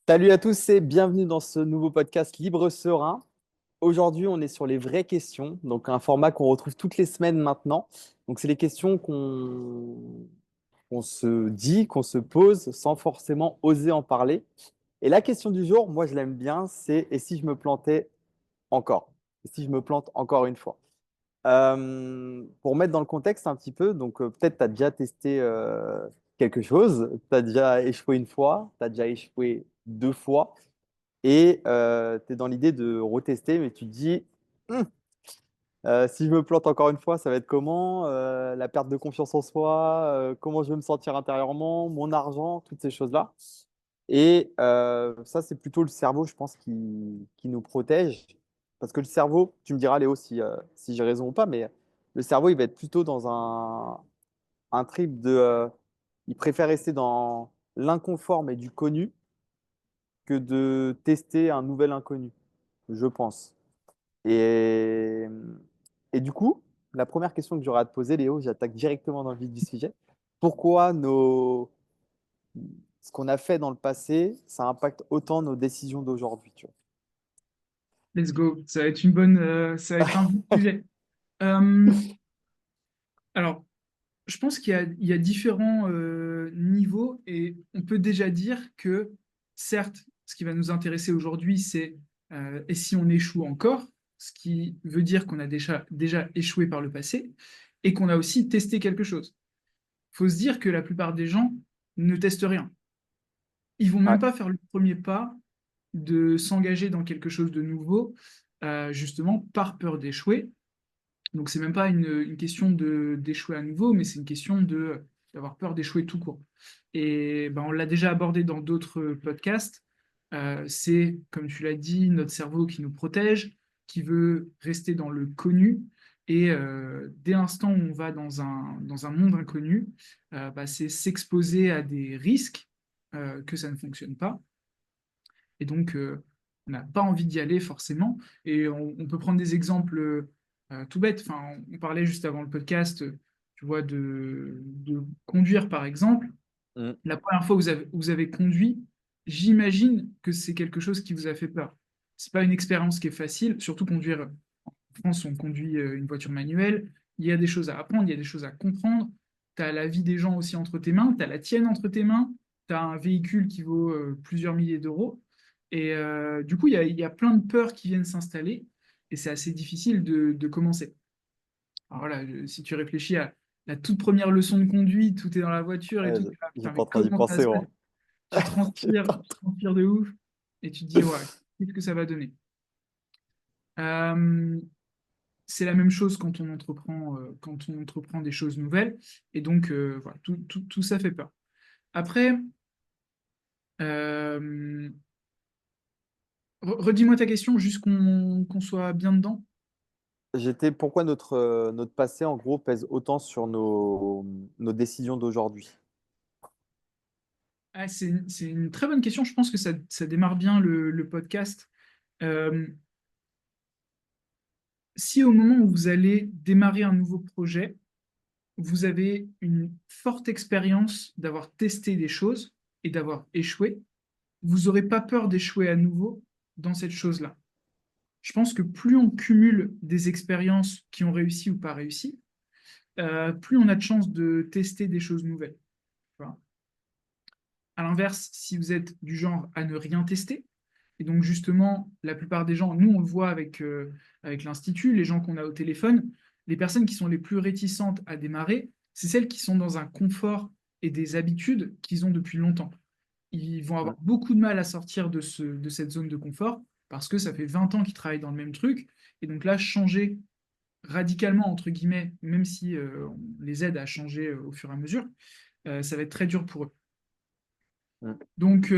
Salut à tous et bienvenue dans ce nouveau podcast Libre Serein. Aujourd'hui, on est sur les vraies questions, donc un format qu'on retrouve toutes les semaines maintenant. Donc, c'est les questions qu'on se dit, qu'on se pose sans forcément oser en parler. Et la question du jour, moi je l'aime bien, c'est et si je me plantais encore? Et si je me plante encore une fois? Pour mettre dans le contexte un petit peu, donc peut-être tu as déjà testé quelque chose, tu as déjà échoué une fois, tu as déjà échoué deux fois. Et tu es dans l'idée de retester, mais tu te dis, Hum, si je me plante encore une fois, ça va être comment? La perte de confiance en soi, comment je vais me sentir intérieurement, mon argent, toutes ces choses-là. Et ça, c'est plutôt le cerveau, je pense, qui nous protège. Parce que le cerveau, tu me diras, Léo, si j'ai raison ou pas, mais le cerveau, il va être plutôt dans un trip de... il préfère rester dans l'inconfort, mais du connu, que de tester un nouvel inconnu, je pense. Et, et du coup, la première question que j'aurais à te poser, Léo, j'attaque directement dans le vif du sujet. Pourquoi ce qu'on a fait dans le passé, ça impacte autant nos décisions d'aujourd'hui, tu Let's go. Ça va être ça va être un bon sujet. Euh, alors, je pense qu'il y a différents niveaux et on peut déjà dire que, certes, ce qui va nous intéresser aujourd'hui, c'est et si on échoue encore, ce qui veut dire qu'on a déjà échoué par le passé et qu'on a aussi testé quelque chose. Il faut se dire que la plupart des gens ne testent rien. Ils vont vois. même pas faire le premier pas de s'engager dans quelque chose de nouveau, justement par peur d'échouer. Donc, c'est même pas une question d'échouer à nouveau, mais c'est une question d'avoir peur d'échouer tout court. Et ben, on l'a déjà abordé dans d'autres podcasts. C'est, comme tu l'as dit, notre cerveau qui nous protège, qui veut rester dans le connu. Et dès l'instant où on va dans un monde inconnu, bah, c'est s'exposer à des risques que ça ne fonctionne pas. Et donc, on n'a pas envie d'y aller forcément. Et on peut prendre des exemples tout bêtes. Enfin, on parlait juste avant le podcast, tu vois, de conduire, par exemple. Mm. La première fois que vous avez conduit, j'imagine que c'est quelque chose qui vous a fait peur. C'est pas une expérience qui est facile, surtout conduire. En France, on conduit une voiture manuelle. Il y a des choses à apprendre, il y a des choses à comprendre. Tu as la vie des gens aussi entre tes mains, tu as la tienne entre tes mains, tu as un véhicule qui vaut plusieurs milliers d'euros. Et du coup, il y a plein de peurs qui viennent s'installer et c'est assez difficile de commencer. Alors voilà, si tu réfléchis à la toute première leçon de conduite, tout est dans la voiture et Ouais, tout, ah, putain, j'étais mais en train d'y comment ça va penser, se passer? moi. Tu transpires de ouf et tu te dis, ouais, qu'est-ce que ça va donner? Euh, c'est la même chose quand on entreprend des choses nouvelles. Et donc, voilà, tout ça fait peur. Après, euh, redis-moi ta question, juste qu'on soit bien dedans. Pourquoi notre passé, en gros, pèse autant sur nos décisions d'aujourd'hui? Ah, c'est une très bonne question. Je pense que ça démarre bien le podcast. Euh, si au moment où vous allez démarrer un nouveau projet, vous avez une forte expérience d'avoir testé des choses et d'avoir échoué, vous n'aurez pas peur d'échouer à nouveau dans cette chose-là. Je pense que plus on cumule des expériences qui ont réussi ou pas réussi, plus on a de chances de tester des choses nouvelles. Voilà. À l'inverse, si vous êtes du genre à ne rien tester, et donc justement, la plupart des gens, nous on le voit avec l'Institut, les gens qu'on a au téléphone, les personnes qui sont les plus réticentes à démarrer, c'est celles qui sont dans un confort et des habitudes qu'ils ont depuis longtemps. Ils vont Mm. avoir beaucoup de mal à sortir de cette zone de confort parce que ça fait 20 ans qu'ils travaillent dans le même truc. Et donc là, changer radicalement, entre guillemets, même si on les aide à changer au fur et à mesure, ça va être très dur pour eux. Mm. Donc,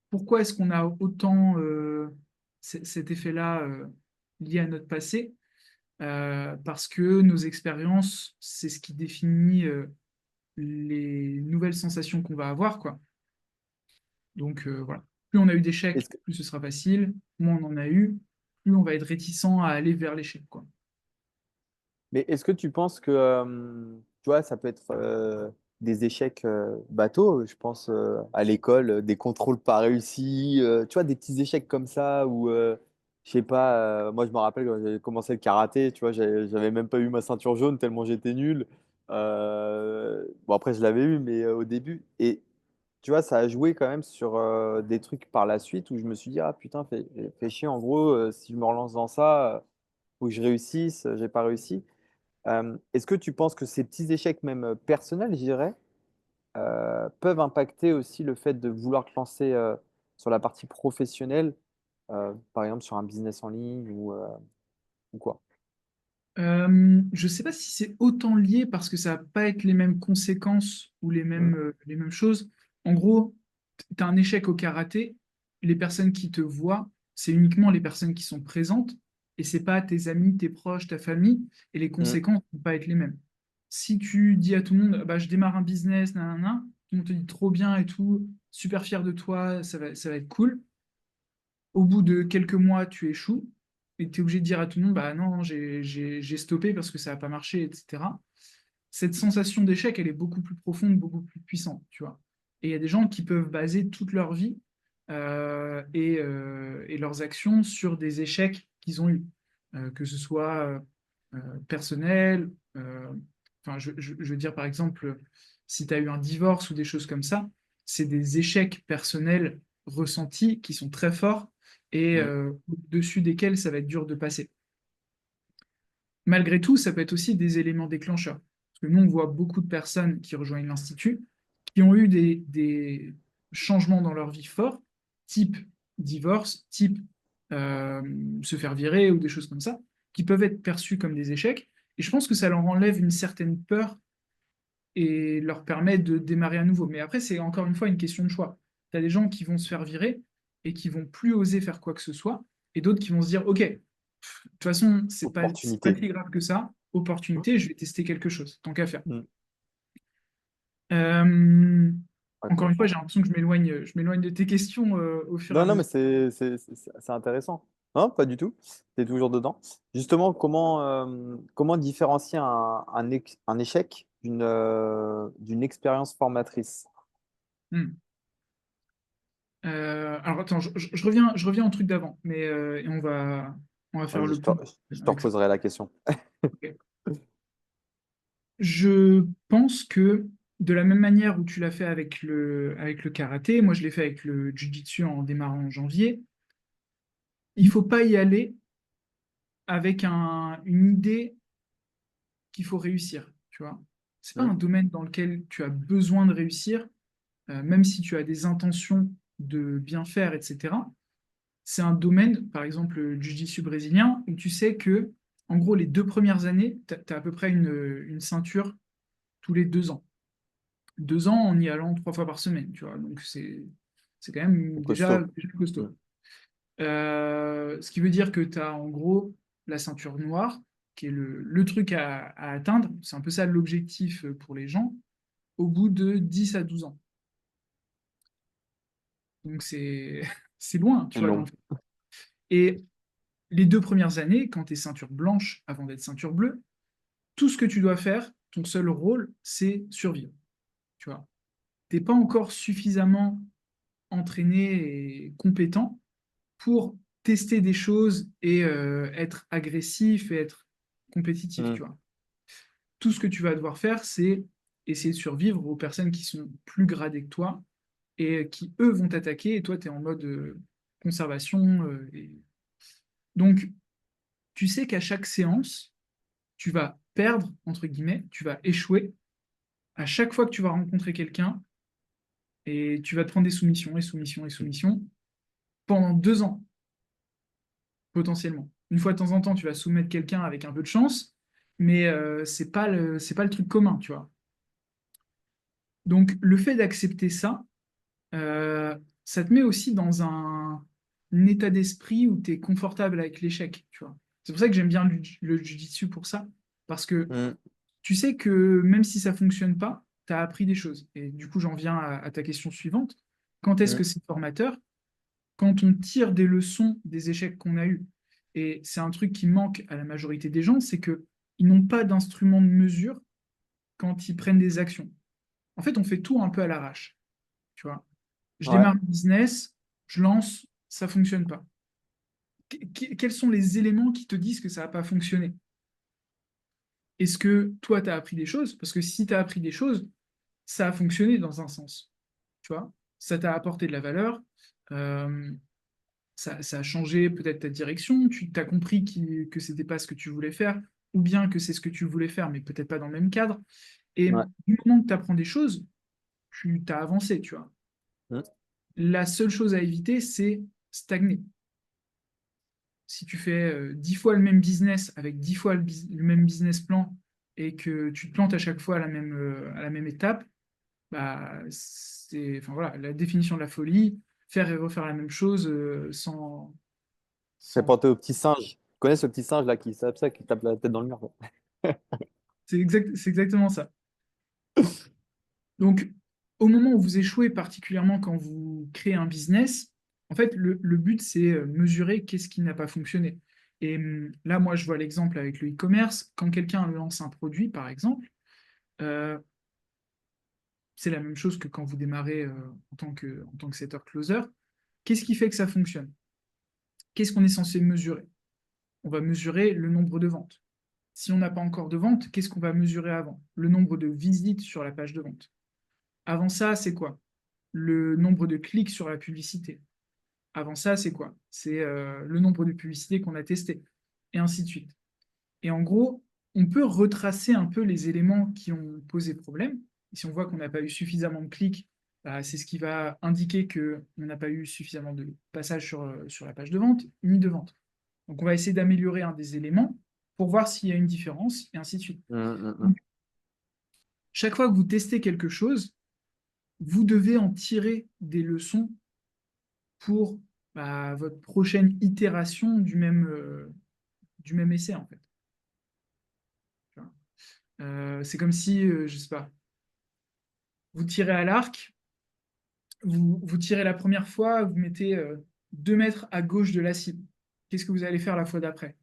pourquoi est-ce qu'on a autant cet effet-là lié à notre passé? Parce que nos expériences, c'est ce qui définit les nouvelles sensations qu'on va avoir, quoi. Donc, voilà. Plus on a eu Est-ce d'échecs, que- plus ce sera facile. Moins on en a eu, plus on va être réticent à aller vers l'échec, quoi. mais est-ce que tu penses que, tu vois, ça peut être des échecs bateaux. Je pense à l'école, des contrôles pas réussis, tu vois, des petits échecs comme ça où, je sais pas, moi je me rappelle quand j'ai commencé le karaté, tu vois, j'avais même pas eu ma ceinture jaune tellement j'étais nul. Bon, après, je l'avais eu, mais au début. Et tu vois, ça a joué quand même sur des trucs par la suite où je me suis dit, ah putain, fait chier, en gros, si je me relance dans ça, faut que je réussisse, j'ai pas réussi. Est-ce que tu penses que ces petits échecs, même personnels, je dirais, peuvent impacter aussi le fait de vouloir te lancer sur la partie professionnelle, par exemple sur un business en ligne ou quoi? Je ne sais pas si c'est autant lié parce que ça va pas être les mêmes conséquences ou Mm, les mêmes choses. En gros, tu as un échec au karaté, les personnes qui te voient, c'est uniquement les personnes qui sont présentes et c'est pas tes amis, tes proches, ta famille et les mm, conséquences ne vont pas être les mêmes. Si tu dis à tout le monde, bah, je démarre un business, nanana, tout le monde te dit trop bien et tout, super fier de toi, ça va être cool. Au bout de quelques mois, tu échoues et tu es obligé de dire à tout le monde, bah non, j'ai stoppé parce que ça n'a pas marché, etc. Cette sensation d'échec, elle est beaucoup plus profonde, beaucoup plus puissante, tu vois. Et il y a des gens qui peuvent baser toute leur vie et leurs actions sur des échecs qu'ils ont eus, que ce soit personnel, enfin, je veux dire par exemple, si tu as eu un divorce ou des choses comme ça, c'est des échecs personnels ressentis qui sont très forts et mm. au-dessus desquels ça va être dur de passer. Malgré tout, ça peut être aussi des éléments déclencheurs. Parce que nous, on voit beaucoup de personnes qui rejoignent l'Institut qui ont eu des changements dans leur vie forts, type divorce, type euh, se faire virer ou des choses comme ça, qui peuvent être perçus comme des échecs. Et je pense que ça leur enlève une certaine peur et leur permet de démarrer à nouveau. Mais après, c'est encore une fois une question de choix. Tu as des gens qui vont se faire virer et qui vont plus oser faire quoi que ce soit, et d'autres qui vont se dire, OK, de toute façon, c'est pas Opportunité. si grave que ça, opportunité, je vais tester quelque chose, tant qu'à faire. Mm. Euh, Ouais, Encore une fois, complètement. j'ai l'impression que je m'éloigne de tes questions au fur et à Non, non, mais mesure. c'est intéressant. Non, pas du tout. Tu es toujours dedans. Justement, comment différencier un échec d'une expérience formatrice? Hmm. Alors attends, je reviens au truc d'avant, mais et on va faire Vas-y, le pont je te avec ça. reposerai la question. Ok. Je pense que de la même manière où tu l'as fait avec le karaté, moi je l'ai fait avec le jiu-jitsu en démarrant en janvier, il faut pas y aller avec une idée qu'il faut réussir, tu vois. C'est pas Mm, un domaine dans lequel tu as besoin de réussir, même si tu as des intentions de bien faire, etc. C'est un domaine, par exemple le jiu-jitsu brésilien, où tu sais que, en gros, les 2 premières années, tu as à peu près une ceinture tous les 2 ans. 2 ans en y allant 3 fois par semaine, tu vois. Donc c'est quand même costaud. déjà Mm, costaud. Ce qui veut dire que tu as en gros la ceinture noire, qui est le truc à atteindre. C'est un peu ça l'objectif pour les gens, au bout de 10 à 12 ans. Donc c'est loin, tu c'est vois, dans le long. fait. Et les 2 premières années, quand tu es ceinture blanche avant d'être ceinture bleue, tout ce que tu dois faire, ton seul rôle, c'est survivre. Tu vois. T'es pas encore suffisamment entraîné et compétent pour tester des choses et être agressif et être compétitif, Mm, tu vois. Tout ce que tu vas devoir faire, c'est essayer de survivre aux personnes qui sont plus gradées que toi et qui, eux, vont t'attaquer et toi, tu es en mode conservation. Donc, tu sais qu'à chaque séance, tu vas perdre, entre guillemets, tu vas échouer à chaque fois que tu vas rencontrer quelqu'un et tu vas te prendre des soumissions et soumissions et soumissions pendant 2 ans, potentiellement. Une fois de temps en temps, tu vas soumettre quelqu'un avec un peu de chance, mais c'est pas le truc commun, tu vois. Donc, le fait d'accepter ça, ça te met aussi dans un état d'esprit où tu es confortable avec l'échec, tu vois. C'est pour ça que j'aime bien le jiu-jitsu pour ça, parce que mm, tu sais que même si ça fonctionne pas, tu as appris des choses. Et du coup, j'en viens à ta question suivante. Quand est-ce que mm, c'est formateur? Quand on tire des leçons des échecs qu'on a eus. Et c'est un truc qui manque à la majorité des gens, c'est qu'ils n'ont pas d'instrument de mesure quand ils prennent des actions. En fait, on fait tout un peu à l'arrache, tu vois. Je Ouais. démarre un business, je lance, ça fonctionne pas. Quels sont les éléments qui te disent que ça va pas fonctionner? Est-ce que toi, tu as appris des choses? Parce que si tu as appris des choses, ça a fonctionné dans un sens, tu vois. Ça t'a apporté de la valeur, euh, ça a changé peut-être ta direction, tu as compris que c'était pas ce que tu voulais faire, ou bien que c'est ce que tu voulais faire, mais peut-être pas dans le même cadre. Et Ouais. du moment que tu apprends des choses, tu t'as avancé, tu vois. Mm. La seule chose à éviter, c'est stagner. Si tu fais 10 fois le même business avec 10 fois le même business plan et que tu te plantes à chaque fois à la même étape, bah, c'est enfin, voilà, la définition de la folie, faire et refaire la même chose Fait sans... penser au petit singe. Tu connais ce petit singe là qui tape ça, qui tape la tête dans le mur, quoi. C'est exactement ça. Donc, au moment où vous échouez, particulièrement quand vous créez un business, en fait, le but, c'est mesurer qu'est-ce qui n'a pas fonctionné. Et là, moi, je vois l'exemple avec le e-commerce. Quand quelqu'un lance un produit, par exemple, euh, c'est la même chose que quand vous démarrez en tant que setter-closer. Qu'est-ce qui fait que ça fonctionne? Qu'est-ce qu'on est censé mesurer? On va mesurer le nombre de ventes. Si on n'a pas encore de ventes, qu'est-ce qu'on va mesurer avant? Le nombre de visites sur la page de vente. Avant ça, c'est quoi? Le nombre de clics sur la publicité. Avant ça, c'est quoi? C'est le nombre de publicités qu'on a testées, et ainsi de suite. Et en gros, on peut retracer un peu les éléments qui ont posé problème. Et si on voit qu'on n'a pas eu suffisamment de clics, bah, c'est ce qui va indiquer qu'on n'a pas eu suffisamment de passages sur la page de vente, ni de vente. Donc on va essayer d'améliorer un des éléments pour voir s'il y a une différence, et ainsi de suite. Mm, mm, mm. Donc, chaque fois que vous testez quelque chose, vous devez en tirer des leçons pour bah, votre prochaine itération du même essai, en fait. C'est comme si, je sais pas, vous tirez à l'arc, vous tirez la première fois, vous mettez 2 mètres à gauche de la cible. Qu'est-ce que vous allez faire la fois d'après?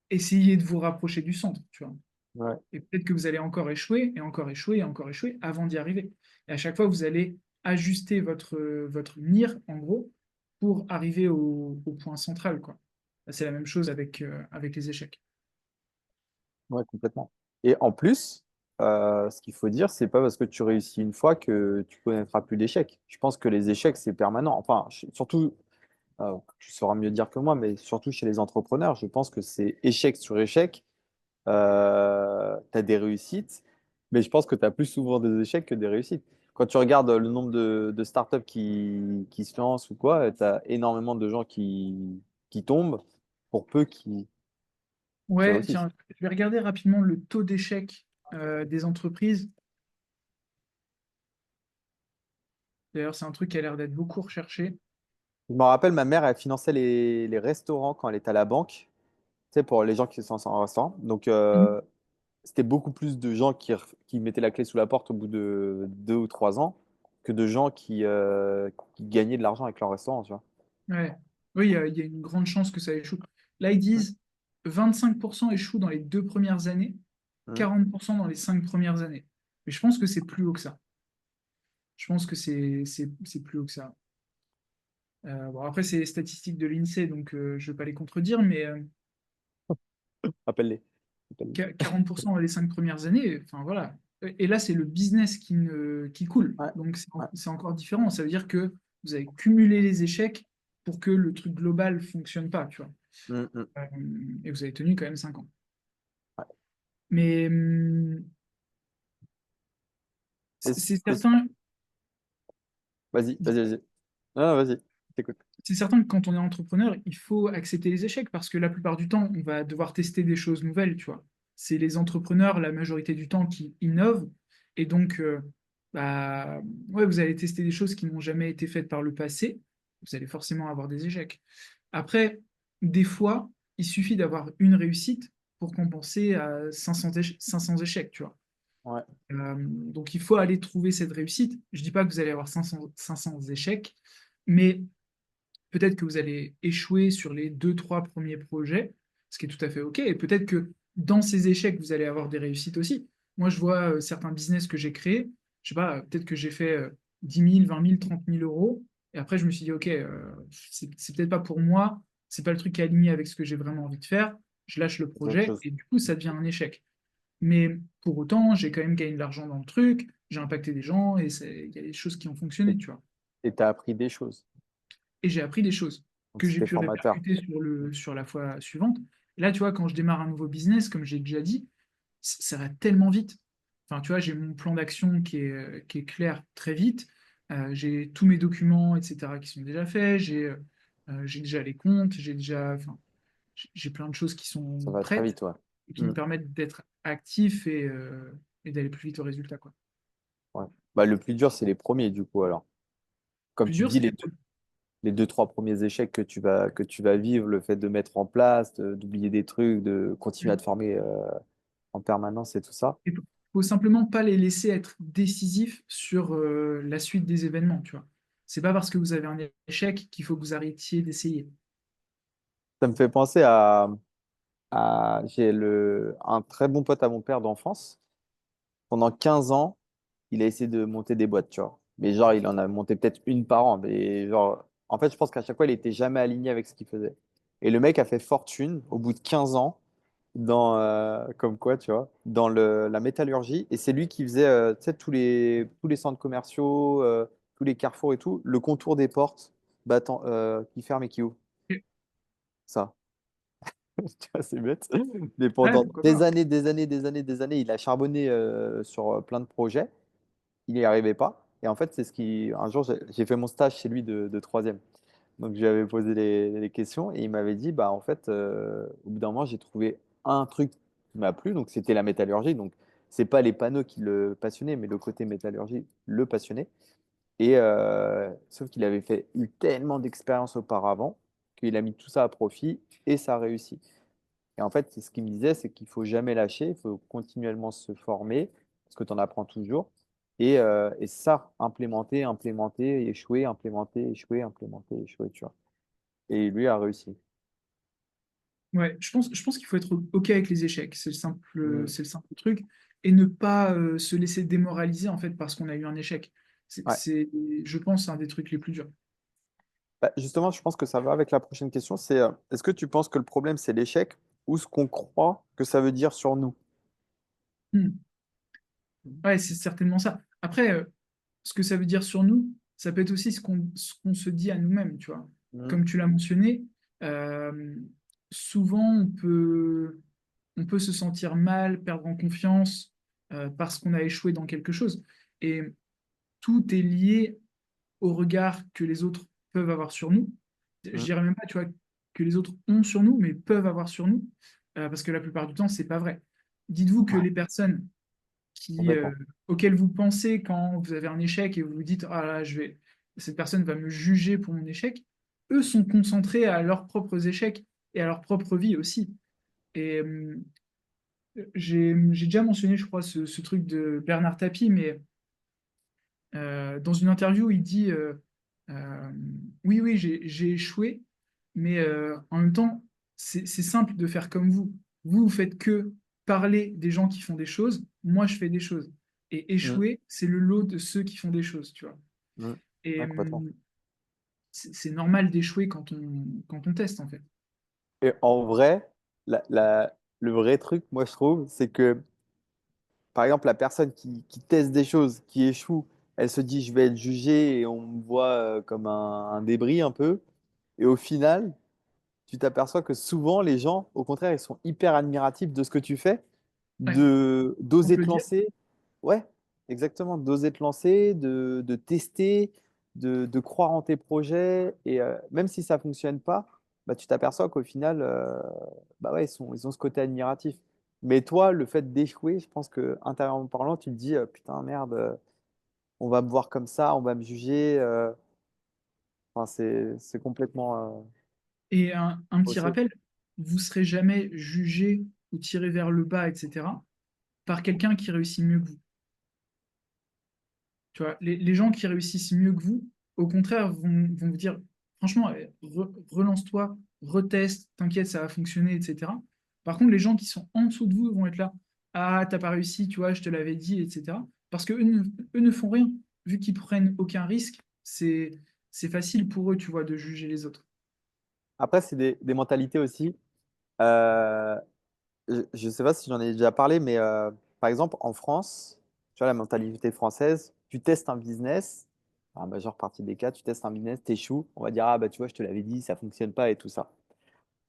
Essayez de vous rapprocher du centre, tu vois. Ouais. Et peut-être que vous allez encore échouer, et encore échouer, et encore échouer avant d'y arriver. Et à chaque fois, vous allez ajuster votre mire, en gros, pour arriver au point central, quoi. C'est la même chose avec les échecs. Ouais, complètement. Et en plus, ce qu'il faut dire, c'est pas parce que tu réussis une fois que tu connaîtras plus d'échecs. Je pense que les échecs, c'est permanent. Enfin, surtout, tu sauras mieux dire que moi, mais surtout chez les entrepreneurs, je pense que c'est échec sur échec. Tu as des réussites, mais je pense que tu as plus souvent des échecs que des réussites. Quand tu regardes le nombre de startups qui se lancent ou quoi, tu as énormément de gens qui tombent pour peu qui Ouais, réussissent. tiens, je vais regarder rapidement le taux d'échec des entreprises. D'ailleurs, c'est un truc qui a l'air d'être beaucoup recherché. Je me rappelle, ma mère, elle finançait les restaurants quand elle était à la banque, tu sais, pour les gens qui se lancent en restaurant. Donc, Mhm. c'était beaucoup plus de gens qui mettaient la clé sous la porte au bout de 2 ou 3 ans que de gens qui gagnaient de l'argent avec leur restaurant, tu vois. Ouais. Oui, il y a une grande chance que ça échoue. Là, ils Mm. disent 25% échouent dans les 2 premières années, Mm. 40% dans les 5 premières années. Mais je pense que c'est plus haut que ça. Je pense que c'est plus haut que ça. Bon, après, c'est les statistiques de l'INSEE, donc je ne vais pas les contredire, mais Appelle-les. Appelle-les. 40% dans les 5 premières années, enfin voilà. Et là, c'est le business qui coule. Ouais, Donc, ouais. c'est encore différent. Ça veut dire que vous avez cumulé les échecs pour que le truc global ne fonctionne pas, tu vois. Mm, mm. Et vous avez tenu quand même 5 ans. Ouais. Mais Et c'est certain, vas-y, vas-y, vas-y. Non, non, vas-y, t'écoute. c'est certain que quand on est entrepreneur, il faut accepter les échecs parce que la plupart du temps, on va devoir tester des choses nouvelles, tu vois. C'est les entrepreneurs, la majorité du temps, qui innovent. Et donc, bah, ouais, vous allez tester des choses qui n'ont jamais été faites par le passé. Vous allez forcément avoir des échecs. Après, des fois, il suffit d'avoir une réussite pour compenser à 500 échecs, tu vois. Ouais. Donc, il faut aller trouver cette réussite. Je ne dis pas que vous allez avoir 500 échecs, mais peut-être que vous allez échouer sur les 2, 3 premiers projets, ce qui est tout à fait OK. Et peut-être que dans ces échecs, vous allez avoir des réussites aussi. Moi, je vois certains business que j'ai créés, je sais pas, peut-être que j'ai fait 10 000, 20 000, 30 000 euros, et après, je me suis dit, OK, c'est peut-être pas pour moi, c'est pas le truc aligné avec ce que j'ai vraiment envie de faire, je lâche le C'est autre projet, chose. et du coup, ça devient un échec. Mais pour autant, j'ai quand même gagné de l'argent dans le truc, j'ai impacté des gens, et il y a des choses qui ont fonctionné, Et tu vois. tu as appris des choses. Et j'ai appris des choses Donc, que j'ai c'était pu formateur. répercuter sur la fois suivante. Et là, tu vois, quand je démarre un nouveau business, comme j'ai déjà dit, ça va tellement vite. Enfin, tu vois, j'ai mon plan d'action qui est clair très vite. J'ai tous mes documents, etc., qui sont déjà faits. J'ai déjà les comptes. Enfin, j'ai plein de choses qui Ça sont va très prêtes vite, ouais. et qui me Mm. permettent d'être actif et d'aller plus vite au résultat, quoi. Ouais. Bah, le plus dur, c'est les premiers, du coup, alors. Comme Plus tu dur, dis, c'est les deux, trois premiers échecs que tu vas vivre, le fait de mettre en place, d'oublier des trucs, de continuer à te former en permanence et tout ça. il faut simplement pas les laisser être décisifs sur la suite des événements, tu vois. C'est pas parce que vous avez un échec qu'il faut que vous arrêtiez d'essayer. Ça me fait penser j'ai un très bon pote à mon père d'enfance. Pendant 15 ans, il a essayé de monter des boîtes, tu vois. Mais genre, il en a monté peut-être une par an. Mais genre, en fait, je pense qu'à chaque fois, il était jamais aligné avec ce qu'il faisait. Et le mec a fait fortune au bout de 15 ans comme quoi, tu vois, la métallurgie. Et c'est lui qui faisait, tu sais, tous les centres commerciaux, tous les carrefours et tout, le contour des portes qui ferment et qui ouvrent. Et- Ça. Tu vois, c'est bête. Mais Ouais, pendant pourquoi des pas. années, des années, des années, des années, il a charbonné sur plein de projets. Il n'y arrivait pas. Et en fait, c'est ce qui. Un jour, j'ai fait mon stage chez lui de troisième. Donc, je lui avais posé les questions et il m'avait dit, bah, en fait, au bout d'un moment, j'ai trouvé un truc qui m'a plu. Donc, c'était la métallurgie. Donc, c'est pas les panneaux qui le passionnaient, mais le côté métallurgie le passionnait. Et sauf qu'il avait eu tellement d'expérience auparavant qu'il a mis tout ça à profit et ça a réussi. Et en fait, c'est ce qu'il me disait, c'est qu'il faut jamais lâcher, il faut continuellement se former, parce que tu en apprends toujours. Et ça, implémenter, implémenter, échouer, implémenter, échouer, implémenter, échouer, tu vois. Et lui a réussi. Ouais, je pense qu'il faut être OK avec les échecs. Mm. C'est le simple truc. Et ne pas se laisser démoraliser, en fait, parce qu'on a eu un échec. Ouais. Je pense, un des trucs les plus durs. Bah, justement, je pense que ça va avec la prochaine question, c'est est-ce que tu penses que le problème, c'est l'échec ou ce qu'on croit que ça veut dire sur nous? Hmm. Ouais, c'est certainement ça. Après, ce que ça veut dire sur nous, ça peut être aussi ce qu'on se dit à nous-mêmes, tu vois. Mm. Comme tu l'as mentionné, euh, souvent on peut se sentir mal, perdre en confiance parce qu'on a échoué dans quelque chose. Et tout est lié au regard que les autres peuvent avoir sur nous. Je Mm. dirais même pas, tu vois, que les autres ont sur nous, mais peuvent avoir sur nous, parce que la plupart du temps, c'est pas vrai. Dites-vous que Ouais, les personnes complètement. auxquelles vous pensez quand vous avez un échec et vous vous dites, ah là, cette personne va me juger pour mon échec, eux sont concentrés à leurs propres échecs et à leur propre vie aussi. Et j'ai déjà mentionné, je crois, ce truc de Bernard Tapie, mais dans une interview, il dit euh, oui, oui, j'ai échoué, mais en même temps, c'est simple de faire comme vous. Vous faites que parler des gens qui font des choses, moi, je fais des choses. Et Mm. échouer, c'est le lot de ceux qui font des choses, tu vois. Mm. Et Ouais, complètement. c'est normal d'échouer quand on teste, en fait. Et en vrai, le vrai truc, moi, je trouve, c'est que par exemple, la personne qui teste des choses, qui échoue, elle se dit je vais être jugée et on me voit comme un débris un peu. Et au final, tu t'aperçois que souvent les gens, au contraire, ils sont hyper admiratifs de ce que tu fais, Ouais, on d'oser peut le te dire. lancer. Ouais, exactement, d'oser te lancer, de tester, de croire en tes projets. Et même si ça fonctionne pas, bah, tu t'aperçois qu'au final, bah ouais, ils ont ce côté admiratif. Mais toi, le fait d'échouer, je pense que intérieurement parlant, tu te dis putain, merde, on va me voir comme ça, on va me juger. Enfin, c'est complètement Et un petit faussé. rappel, vous serez jamais jugé ou tiré vers le bas, etc., par quelqu'un qui réussit mieux que vous. Tu vois, les gens qui réussissent mieux que vous, au contraire, vont vous dire, franchement, relance-toi, reteste, t'inquiète, ça va fonctionner, etc. Par contre, les gens qui sont en dessous de vous vont être là. ah, t'as pas réussi, tu vois, je te l'avais dit, etc. Parce que eux ne font rien. Vu qu'ils prennent aucun risque, c'est facile pour eux, tu vois, de juger les autres. Après, c'est des mentalités aussi. Euh, je ne sais pas si j'en ai déjà parlé, mais par exemple, en France, tu vois, la mentalité française, tu testes un business, dans la majeure partie des cas, tu testes un business, t'échoues, on va dire, ah bah tu vois, je te l'avais dit, ça fonctionne pas et tout ça.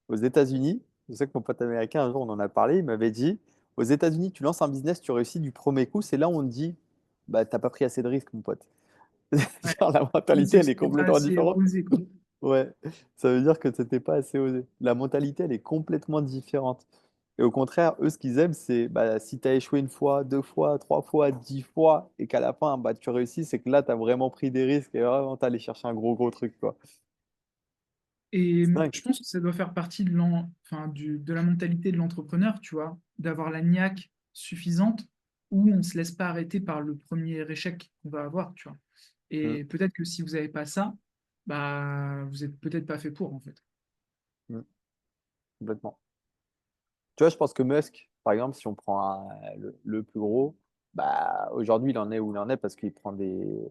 Aux États-Unis, je sais que mon pote américain, un jour, on en a parlé, il m'avait dit, aux États-Unis, tu lances un business, tu réussis du premier coup, c'est là où on te dit, bah t'as pas pris assez de risques, mon pote. Ouais. Genre, la Oui, mentalité, c'est que elle est c'était pas complètement assez différente. osé, quoi. Ouais, ça veut dire que c'était pas assez osé. La mentalité, elle est complètement différente. Et au contraire, eux, ce qu'ils aiment, c'est bah, si tu as échoué une fois, deux fois, trois fois, 10 fois, et qu'à la fin, bah, tu réussis, c'est que là, tu as vraiment pris des risques et vraiment, tu allé chercher un gros, gros truc, quoi. Et C'est dingue. je pense que ça doit faire partie enfin, de la mentalité de l'entrepreneur, tu vois, d'avoir la niaque suffisante où on ne se laisse pas arrêter par le premier échec qu'on va avoir, tu vois. Mm, Et peut-être que si vous n'avez pas ça, bah, vous n'êtes peut-être pas fait pour, en fait. mm, complètement. Tu vois, je pense que Musk, par exemple, si on prend le plus gros, bah, aujourd'hui, il en est où il en est parce qu'il prend des.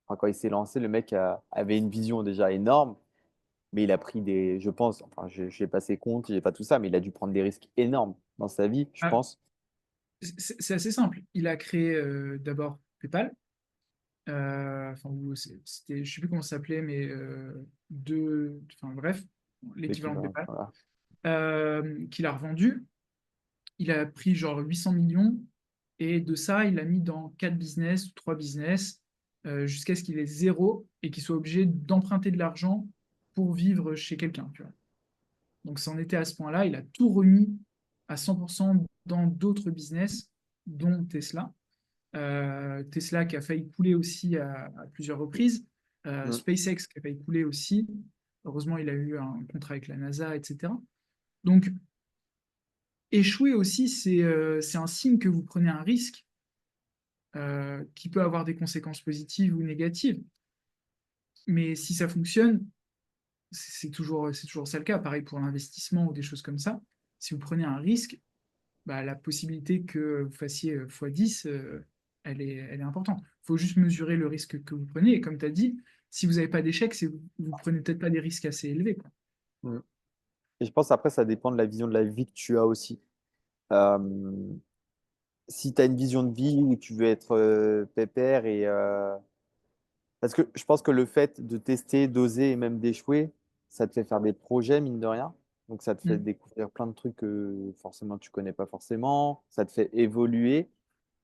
Enfin, quand il s'est lancé, le mec avait une vision déjà énorme. Mais il a pris des, je pense, enfin, je n'ai pas ses comptes, j'ai pas tout ça, mais il a dû prendre des risques énormes dans sa vie, je Ah, pense. c'est assez simple. Il a créé d'abord PayPal. Enfin, c'était, je sais plus comment ça s'appelait, mais enfin bref, l'équivalent de L'équivalent, PayPal, voilà. qu'il a revendu. Il a pris genre 800 millions et de ça, il a mis dans 4 business ou 3 business jusqu'à ce qu'il ait zéro et qu'il soit obligé d'emprunter de l'argent pour vivre chez quelqu'un, tu vois. Donc, c'en était à ce point-là. Il a tout remis à 100% dans d'autres business, dont Tesla. Tesla qui a failli couler aussi à plusieurs reprises. Mm, SpaceX qui a failli couler aussi. Heureusement, il a eu un contrat avec la NASA, etc. Donc, échouer aussi, c'est un signe que vous prenez un risque qui peut avoir des conséquences positives ou négatives. Mais si ça fonctionne, c'est toujours ça le cas. Pareil pour l'investissement ou des choses comme ça. Si vous prenez un risque, bah, la possibilité que vous fassiez x10, elle est importante. Il faut juste mesurer le risque que vous prenez. Et comme tu as dit, si vous n'avez pas d'échec, c'est vous prenez peut-être pas des risques assez élevés, quoi. mm. Et je pense après, ça dépend de la vision de la vie que tu as aussi. Euh, Si tu as une vision de vie où tu veux être pépère et parce que je pense que le fait de tester, d'oser et même d'échouer, ça te fait faire des projets, mine de rien. Donc ça te fait Mm. découvrir plein de trucs que forcément tu connais pas forcément. Ça te fait évoluer.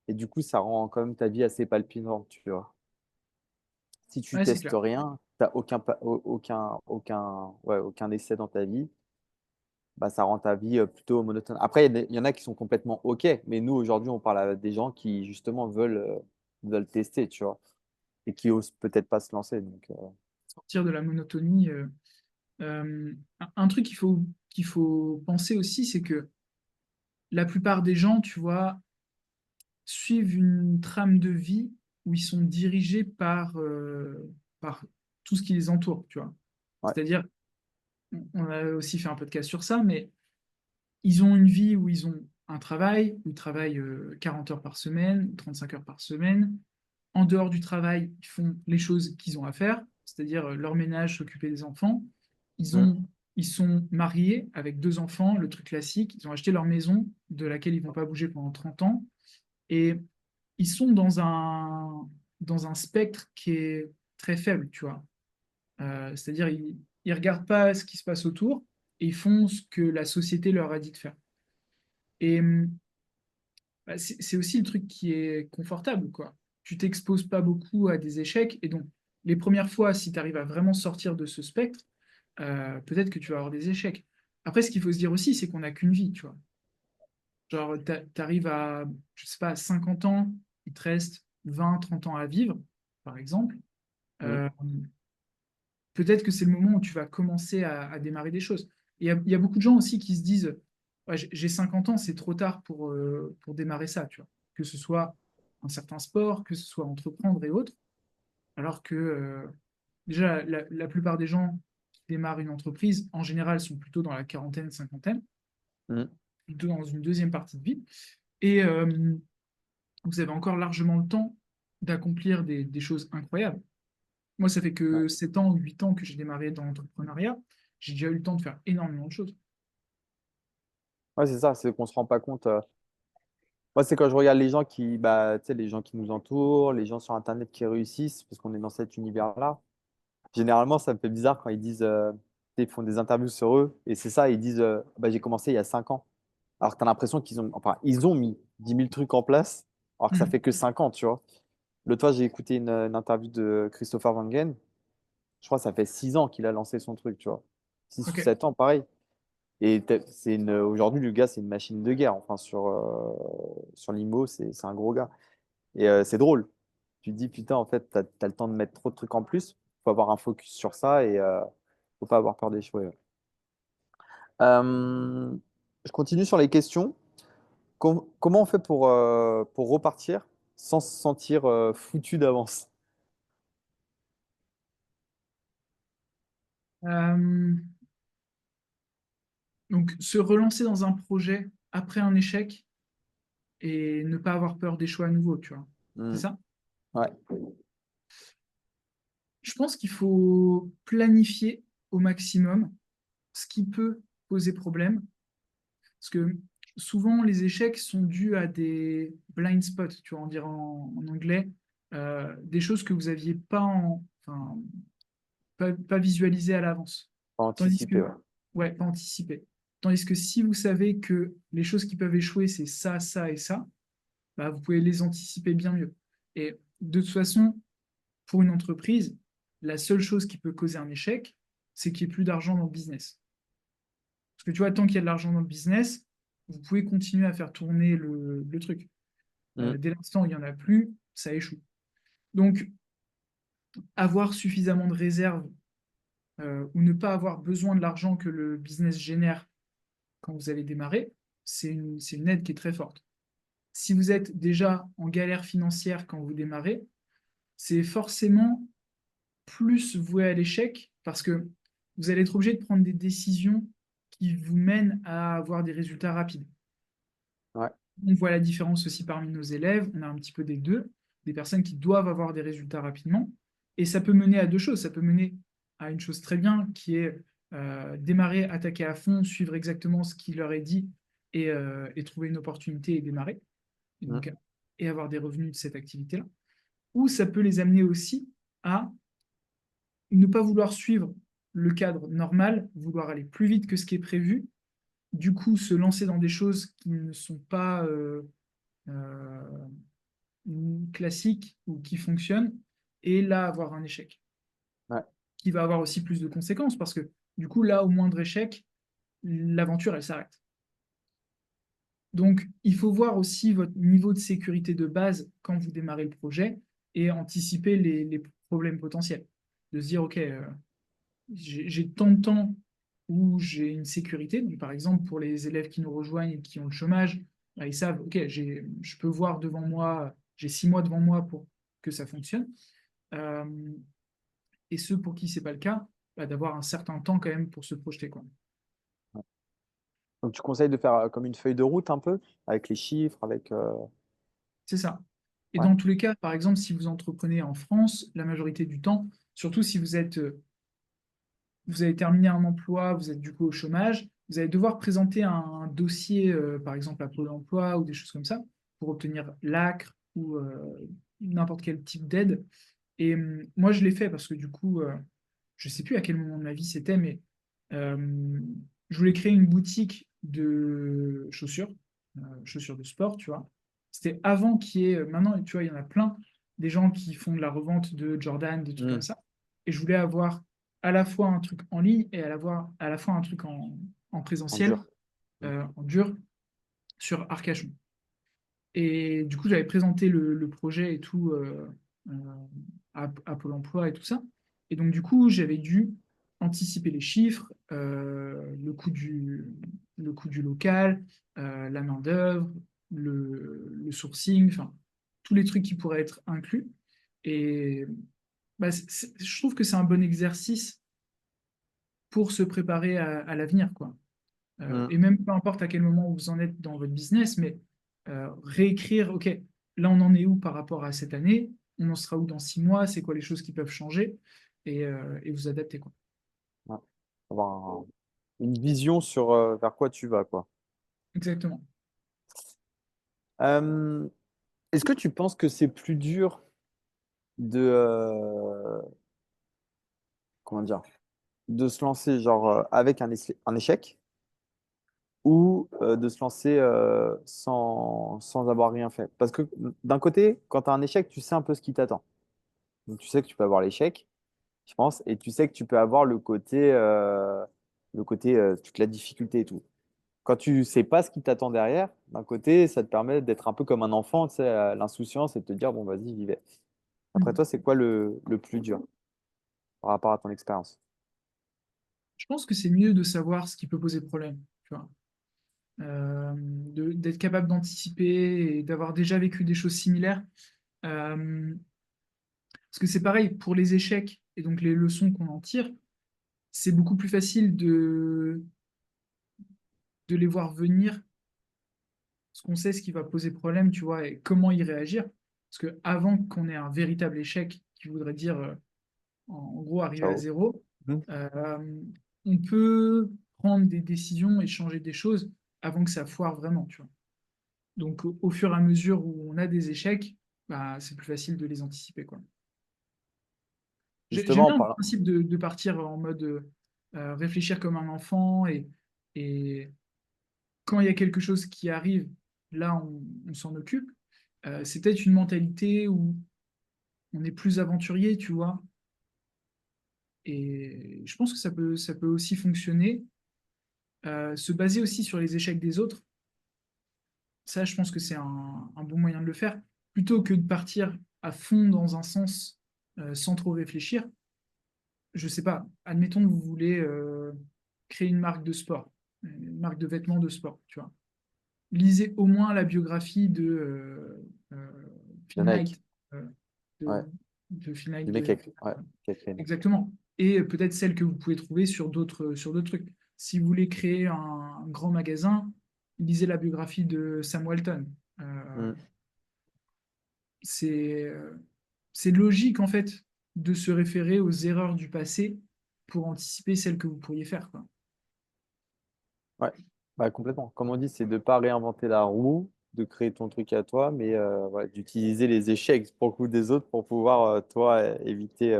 Et du coup, ça rend quand même ta vie assez palpitante, tu vois. Si tu Ouais, c'est testes clair. rien, tu n'as aucun essai dans ta vie, bah, ça rend ta vie plutôt monotone. Après, il y en a qui sont complètement OK, mais nous, aujourd'hui, on parle à des gens qui, justement, veulent tester, tu vois, et qui osent peut-être pas se lancer. Donc, Sortir de la monotonie. Un truc qu'il faut penser aussi, c'est que la plupart des gens, tu vois, suivent une trame de vie où ils sont dirigés par tout ce qui les entoure, tu vois. ouais. C'est-à-dire, on a aussi fait un podcast sur ça, mais ils ont une vie où ils ont un travail, où ils travaillent 40 heures par semaine, 35 heures par semaine. En dehors du travail, ils font les choses qu'ils ont à faire, c'est-à-dire leur ménage, s'occuper des enfants. Ils Mm, ont, ils sont mariés avec deux enfants, le truc classique. Ils ont acheté leur maison de laquelle ils ne vont pas bouger pendant 30 ans. Et ils sont dans un spectre qui est très faible, tu vois. C'est-à-dire, ils ne regardent pas ce qui se passe autour et ils font ce que la société leur a dit de faire. Et bah, c'est aussi le truc qui est confortable, quoi. Tu t'exposes pas beaucoup à des échecs et donc les premières fois, si tu arrives à vraiment sortir de ce spectre, peut-être que tu vas avoir des échecs. Après, ce qu'il faut se dire aussi, c'est qu'on n'a qu'une vie, tu vois. Genre, tu arrives à, je sais pas, 50 ans, il te reste 20, 30 ans à vivre, par exemple. mm, Euh, Peut-être que c'est le moment où tu vas commencer à démarrer des choses. Il y a beaucoup de gens aussi qui se disent, ouais, j'ai 50 ans, c'est trop tard pour démarrer ça, tu vois. Que ce soit un certain sport, que ce soit entreprendre et autres. Alors que déjà, la plupart des gens qui démarrent une entreprise, en général, sont plutôt dans la quarantaine, cinquantaine, mm. plutôt dans une deuxième partie de vie. et vous avez encore largement le temps d'accomplir des choses incroyables. Moi, ça fait Ouais, que 7 ans ou 8 ans que j'ai démarré dans l'entrepreneuriat. J'ai déjà eu le temps de faire énormément de choses. ouais, c'est ça, c'est qu'on se rend pas compte. Moi, c'est quand je regarde les gens qui, bah, tu sais, les gens qui nous entourent, les gens sur Internet qui réussissent, parce qu'on est dans cet univers-là. Généralement, ça me fait bizarre quand ils disent, ils font des interviews sur eux, et c'est ça, ils disent, bah, j'ai commencé il y a 5 ans. Alors que tu as l'impression ils ont mis 10 000 trucs en place, alors que ça Mhm. fait que 5 ans, tu vois. L'autre fois, j'ai écouté une interview de Christopher Wangen. Je crois que ça fait 6 ans qu'il a lancé son truc, tu vois. 6 ou 7 ans, pareil. Et aujourd'hui, le gars, c'est une machine de guerre. Enfin, sur l'IMO, c'est un gros gars. Et c'est drôle. Tu te dis, putain, en fait, tu as, le temps de mettre trop de trucs en plus. Faut avoir un focus sur ça et faut pas avoir peur d'échouer. Ouais. Euh, je continue sur les questions. Comment on fait pour repartir sans se sentir foutu d'avance? Euh, donc, se relancer dans un projet après un échec et ne pas avoir peur d'échouer à nouveau, tu vois. C'est Hmm. ça? Ouais. Je pense qu'il faut planifier au maximum ce qui peut poser problème. Parce que souvent, les échecs sont dus à des blind spots, tu vois, on dirait en anglais, des choses que vous n'aviez enfin, pas visualisées à l'avance. Pas Tandis anticiper, que, ouais. ouais, pas anticipées. Tandis que si vous savez que les choses qui peuvent échouer, c'est ça, ça et ça, bah, vous pouvez les anticiper bien mieux. Et de toute façon, pour une entreprise, la seule chose qui peut causer un échec, c'est qu'il n'y ait plus d'argent dans le business. Parce que tu vois, tant qu'il y a de l'argent dans le business, vous pouvez continuer à faire tourner le truc. Hmm. Dès l'instant où il n'y en a plus, ça échoue. Donc, avoir suffisamment de réserves ou ne pas avoir besoin de l'argent que le business génère quand vous allez démarrer, c'est une aide qui est très forte. Si vous êtes déjà en galère financière quand vous démarrez, c'est forcément plus voué à l'échec parce que vous allez être obligé de prendre des décisions qui vous mènent à avoir des résultats rapides. Ouais. On voit la différence aussi parmi nos élèves, on a un petit peu des deux, des personnes qui doivent avoir des résultats rapidement, et ça peut mener à deux choses, ça peut mener à une chose très bien qui est démarrer, attaquer à fond, suivre exactement ce qui leur est dit et trouver une opportunité et démarrer, et, Hmm. donc, et avoir des revenus de cette activité-là. Ou ça peut les amener aussi à ne pas vouloir suivre le cadre normal, vouloir aller plus vite que ce qui est prévu, du coup se lancer dans des choses qui ne sont pas euh, classiques ou qui fonctionnent, et là avoir un échec, Ouais. qui va avoir aussi plus de conséquences, parce que du coup là, au moindre échec, l'aventure, elle s'arrête. Donc, il faut voir aussi votre niveau de sécurité de base quand vous démarrez le projet et anticiper les problèmes potentiels. De se dire, OK, j'ai tant de temps où j'ai une sécurité. Donc, par exemple, pour les élèves qui nous rejoignent et qui ont le chômage, bah, ils savent, OK, je peux voir devant moi, j'ai 6 mois devant moi pour que ça fonctionne. Euh, et ceux pour qui ce n'est pas le cas, bah, d'avoir un certain temps quand même pour se projeter, quoi. Donc, tu conseilles de faire comme une feuille de route un peu, avec les chiffres, avec. C'est ça. Et Ouais. dans tous les cas, par exemple, si vous entreprenez en France, la majorité du temps, surtout si vous avez terminé un emploi, vous êtes du coup au chômage, vous allez devoir présenter un dossier, par exemple à Pôle emploi ou des choses comme ça, pour obtenir l'ACRE ou n'importe quel type d'aide. Et moi, je l'ai fait parce que du coup, je ne sais plus à quel moment de ma vie c'était, mais euh, je voulais créer une boutique de chaussures de sport, tu vois. C'était avant qu'il y ait, maintenant, tu vois, il y en a plein, des gens qui font de la revente de Jordan, des trucs comme Hmm. ça. Et je voulais avoir à la fois un truc en ligne et à la fois un truc en En présentiel, dur. Hmm. en dur, sur Arcachon. Et du coup, j'avais présenté le projet et tout euh, à Pôle emploi et tout ça. Et donc, du coup, j'avais dû anticiper les chiffres, le coût du local, la main-d'œuvre, le sourcing, enfin, tous les trucs qui pourraient être inclus. Et bah, je trouve que c'est un bon exercice pour se préparer à l'avenir, quoi. Hmm. Et même peu importe à quel moment vous en êtes dans votre business, mais réécrire, OK, là on en est où par rapport à cette année, on en sera où dans 6 mois, c'est quoi les choses qui peuvent changer, et vous adapter, quoi. Ouais. Avoir une vision sur vers quoi tu vas, quoi. Exactement. Euh, Est-ce que tu penses que c'est plus dur de, comment dire, de se lancer genre avec un échec ou de se lancer sans avoir rien fait? Parce que d'un côté, quand tu as un échec, tu sais un peu ce qui t'attend. Donc tu sais que tu peux avoir l'échec, je pense, et tu sais que tu peux avoir le côté toute la difficulté et tout. Quand tu sais pas ce qui t'attend derrière, d'un côté, ça te permet d'être un peu comme un enfant, tu sais, l'insouciance et de te dire, bon, vas-y, j'y vais. Après toi, c'est quoi le plus dur par rapport à ton expérience? Je pense que c'est mieux de savoir ce qui peut poser problème, tu vois. D'être capable d'anticiper et d'avoir déjà vécu des choses similaires. Euh, Parce que c'est pareil pour les échecs et donc les leçons qu'on en tire, c'est beaucoup plus facile de les voir venir, parce qu'on sait ce qui va poser problème, tu vois, et comment y réagir. Parce que avant qu'on ait un véritable échec, qui voudrait dire en gros arriver à Ciao. zéro, Mhm. euh, on peut prendre des décisions et changer des choses avant que ça foire vraiment, tu vois. Donc au fur et à mesure où on a des échecs, bah, c'est plus facile de les anticiper, quoi. J'aime Justement, bien le principe de partir en mode réfléchir comme un enfant et quand il y a quelque chose qui arrive, là, on s'en occupe. C'est peut-être une mentalité où on est plus aventurier, tu vois. Et je pense que ça peut aussi fonctionner. Se baser aussi sur les échecs des autres, ça, je pense que c'est un bon moyen de le faire. Plutôt que de partir à fond dans un sens sans trop réfléchir, je sais pas, admettons que vous voulez créer une marque de sport, une marque de vêtements de sport, tu vois. Lisez au moins la biographie de euh, de Phil Nike. Knight, euh, de, Ouais. de Phil Knight, Du mec ouais, Catherine. exactement. Et peut-être celle que vous pouvez trouver sur d'autres trucs. Si vous voulez créer un grand magasin, lisez la biographie de Sam Walton. Euh, Mm. c'est c'est logique en fait de se référer aux erreurs du passé pour anticiper celles que vous pourriez faire, quoi. Ouais. Bah, complètement. Comme on dit, c'est de ne pas réinventer la roue, de créer ton truc à toi, mais ouais, d'utiliser les échecs pour le coup des autres pour pouvoir, toi, éviter.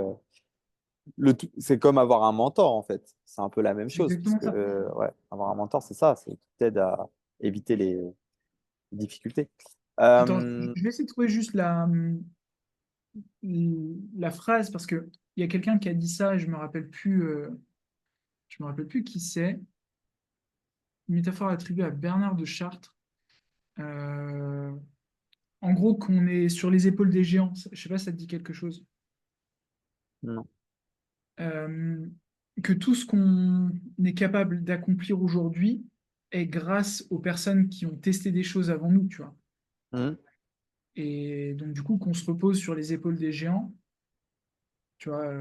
C'est comme avoir un mentor, en fait. C'est un peu la même C'est chose, parce exactement que ça. ouais, avoir un mentor, c'est ça, c'est qui t'aide à éviter les difficultés. Attends, je Euh, vais essayer de trouver juste la phrase parce que il y a quelqu'un qui a dit ça et je me rappelle plus qui c'est. Une métaphore attribuée à Bernard de Chartres. Euh, En gros, qu'on est sur les épaules des géants. Je sais pas si ça te dit quelque chose. non. Euh, que tout ce qu'on est capable d'accomplir aujourd'hui est grâce aux personnes qui ont testé des choses avant nous, tu vois. Mhm. Et donc, du coup, qu'on se repose sur les épaules des géants, tu vois,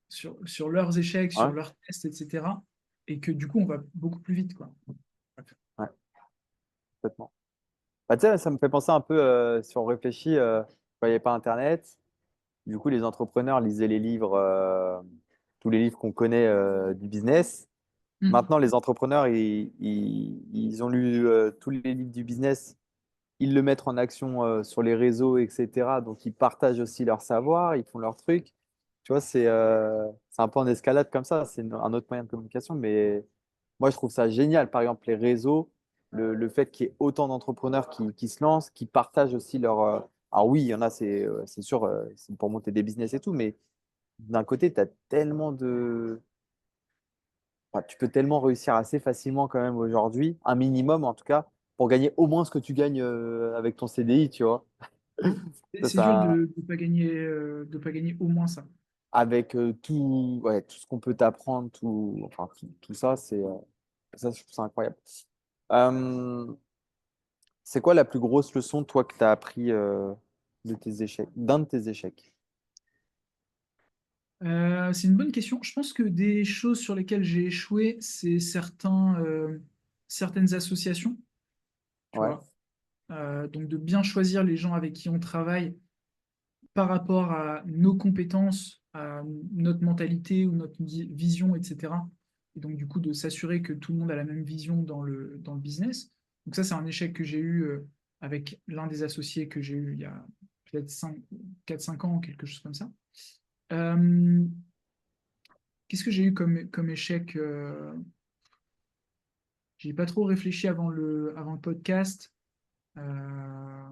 sur leurs échecs, sur Ouais, leurs tests, etc. Et que du coup, on va beaucoup plus vite, quoi. ouais, complètement. Bah, tu sais, ça me fait penser un peu, si on réfléchit, quand il n'y avait pas Internet, du coup, les entrepreneurs lisaient les livres, tous les livres qu'on connaît du business. Mm. Maintenant, les entrepreneurs, ils ont lu tous les livres du business, ils le mettent en action sur les réseaux, etc. Donc, ils partagent aussi leur savoir, ils font leur truc. Tu vois, c'est un peu en escalade comme ça. C'est un autre moyen de communication, mais moi, je trouve ça génial. Par exemple, les réseaux, le fait qu'il y ait autant d'entrepreneurs qui se lancent, qui partagent aussi leur. Alors, oui, il y en a, c'est sûr, c'est pour monter des business et tout, mais d'un côté, tu as tellement de. Enfin, tu peux tellement réussir assez facilement quand même aujourd'hui, un minimum en tout cas, pour gagner au moins ce que tu gagnes avec ton CDI, tu vois. C'est dur de pas gagner au moins ça. Avec tout, ouais, tout ce qu'on peut t'apprendre, enfin, tout ça, ça, je trouve ça incroyable. Euh, c'est quoi la plus grosse leçon, toi, que tu as appris de tes échecs, d'un de tes échecs? C'est une bonne question. Je pense que des choses sur lesquelles j'ai échoué, c'est certaines associations, tu Ouais. vois. donc de bien choisir les gens avec qui on travaille par rapport à nos compétences, à notre mentalité ou notre vision, etc. Et donc, du coup, de s'assurer que tout le monde a la même vision dans le business. Donc, ça, c'est un échec que j'ai eu avec l'un des associés que j'ai eu il y a peut-être 4-5 ans, quelque chose comme ça. Euh, Qu'est-ce que j'ai eu comme échec J'ai pas trop réfléchi avant le podcast. Euh,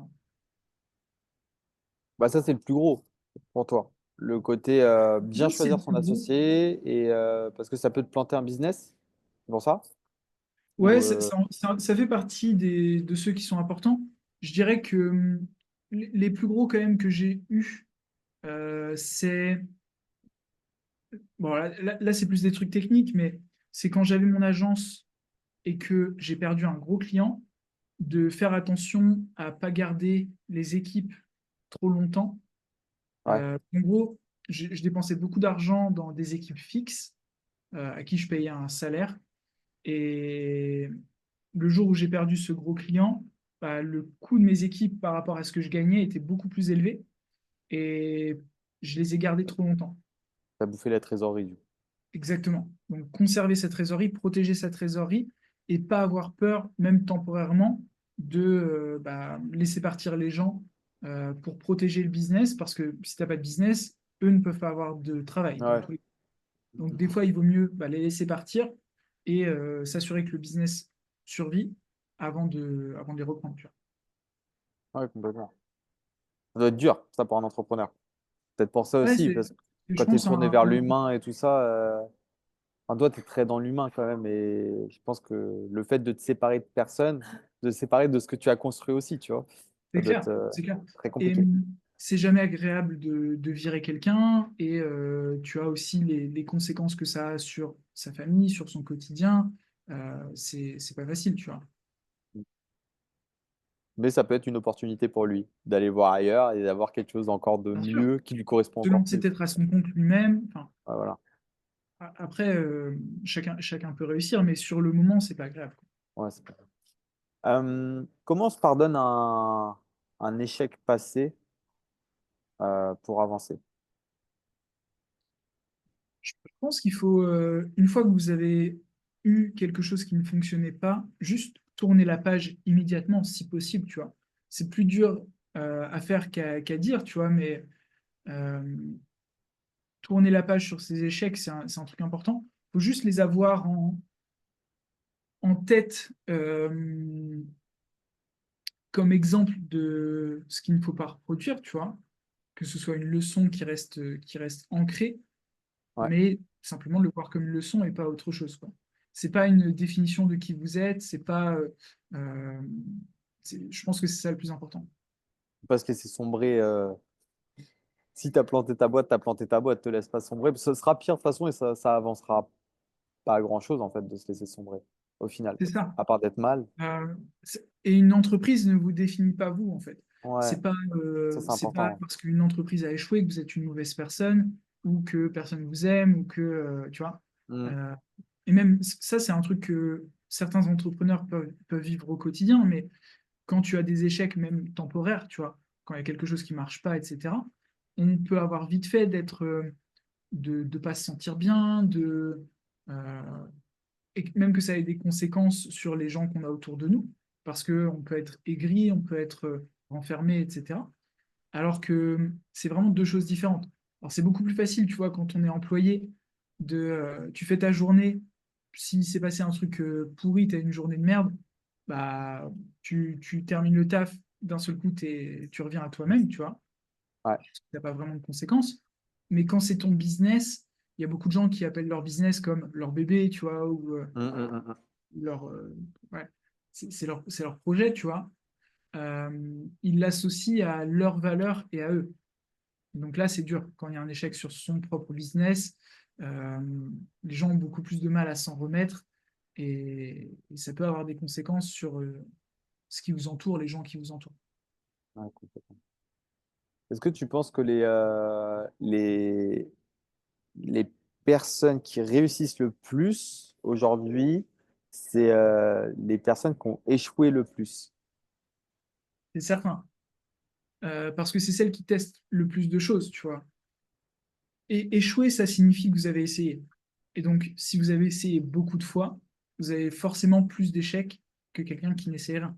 Bah, ça, c'est le plus gros pour toi. Le côté bien oui, c'est le choisir son plus gros. associé et parce que ça peut te planter un business. C'est pour ça? Ou, Ouais, ça fait partie de ceux qui sont importants. Je dirais que les plus gros quand même que j'ai eu, c'est bon là, c'est plus des trucs techniques, mais c'est quand j'avais mon agence et que j'ai perdu un gros client, de faire attention à pas garder les équipes trop longtemps. ouais, En gros, je dépensais beaucoup d'argent dans des équipes fixes à qui je payais un salaire. Et le jour où j'ai perdu ce gros client, bah, le coût de mes équipes par rapport à ce que je gagnais était beaucoup plus élevé et je les ai gardés trop longtemps. t'as bouffé la trésorerie du coup. Exactement. Donc, conserver sa trésorerie, protéger sa trésorerie et pas avoir peur, même temporairement, de bah, laisser partir les gens pour protéger le business parce que si tu n'as pas de business, eux ne peuvent pas avoir de travail dans Ouais, tous les cas. Donc, des fois, il vaut mieux bah, les laisser partir et s'assurer que le business survit avant de les reprendre. Tu vois. ouais, complètement. Ça doit être dur, ça, pour un entrepreneur. Peut-être pour ça Ouais, aussi, parce que je quand tu es pense, tourné vers l'humain et tout ça, enfin, toi, tu es très dans l'humain quand même. Et je pense que le fait de te séparer de personne, de te séparer de ce que tu as construit aussi, tu vois, ça c'est doit clair, être c'est clair. très Et compliqué. c'est jamais agréable de virer quelqu'un et tu as aussi les conséquences que ça a sur sa famille, sur son quotidien. C'est pas facile, tu vois. Mais ça peut être une opportunité pour lui d'aller voir ailleurs et d'avoir quelque chose encore de Bien sûr. mieux qui lui correspond Se encore lancer plus. peut-être à son compte lui-même. Enfin, Ouais, voilà. après, chacun peut réussir, mais sur le moment, c'est pas agréable, quoi. Ouais, comment on se pardonne un échec passé pour avancer? Je pense qu'il faut, une fois que vous avez eu quelque chose qui ne fonctionnait pas, juste tourner la page immédiatement, si possible, tu vois. C'est plus dur à faire qu'à dire, tu vois, mais euh, tourner la page sur ces échecs, c'est un truc important. Il faut juste les avoir en tête comme exemple de ce qu'il ne faut pas reproduire, tu vois, que ce soit une leçon qui reste ancrée, Ouais. mais simplement de le voir comme une leçon et pas autre chose, quoi. C'est pas une définition de qui vous êtes, c'est pas. Euh, je pense que c'est ça le plus important. Parce que c'est sombré. Si tu as planté ta boîte, tu as planté ta boîte, te laisse pas sombrer. Ce sera pire de toute façon et ça avancera pas à grand-chose en fait de se laisser sombrer au final. C'est ça. À part d'être mal. Et une entreprise ne vous définit pas vous, en fait. Ouais, C'est pas important. parce qu'une entreprise a échoué que vous êtes une mauvaise personne ou que personne vous aime ou que, tu vois. Mm. Euh, et même ça, c'est un truc que certains entrepreneurs peuvent vivre au quotidien, mais quand tu as des échecs, même temporaires, tu vois, quand il y a quelque chose qui marche pas, etc., on peut avoir vite fait de ne pas se sentir bien, euh, et même que ça ait des conséquences sur les gens qu'on a autour de nous, parce qu'on peut être aigri, on peut être renfermé, etc. Alors que c'est vraiment deux choses différentes. Alors c'est beaucoup plus facile, tu vois, quand on est employé, tu fais ta journée, s'il s'est passé un truc pourri, tu as une journée de merde, bah tu termines le taf, d'un seul coup, tu reviens à toi-même, tu vois, Ouais. parce que tu n'as pas vraiment de conséquences. Mais quand c'est ton business, il y a beaucoup de gens qui appellent leur business comme leur bébé, tu vois, ou leur, ouais, c'est leur projet, tu vois. Ils l'associent à leurs valeurs et à eux. Donc là, c'est dur. Quand il y a un échec sur son propre business, euh, les gens ont beaucoup plus de mal à s'en remettre et ça peut avoir des conséquences sur ce qui vous entoure, les gens qui vous entourent. Ouais, complètement. Est-ce que tu penses que les personnes qui réussissent le plus aujourd'hui, c'est les personnes qui ont échoué le plus? c'est certain. Parce que c'est celle qui teste le plus de choses, tu vois. Et échouer, ça signifie que vous avez essayé. Et donc, si vous avez essayé beaucoup de fois, vous avez forcément plus d'échecs que quelqu'un qui n'essaie rien.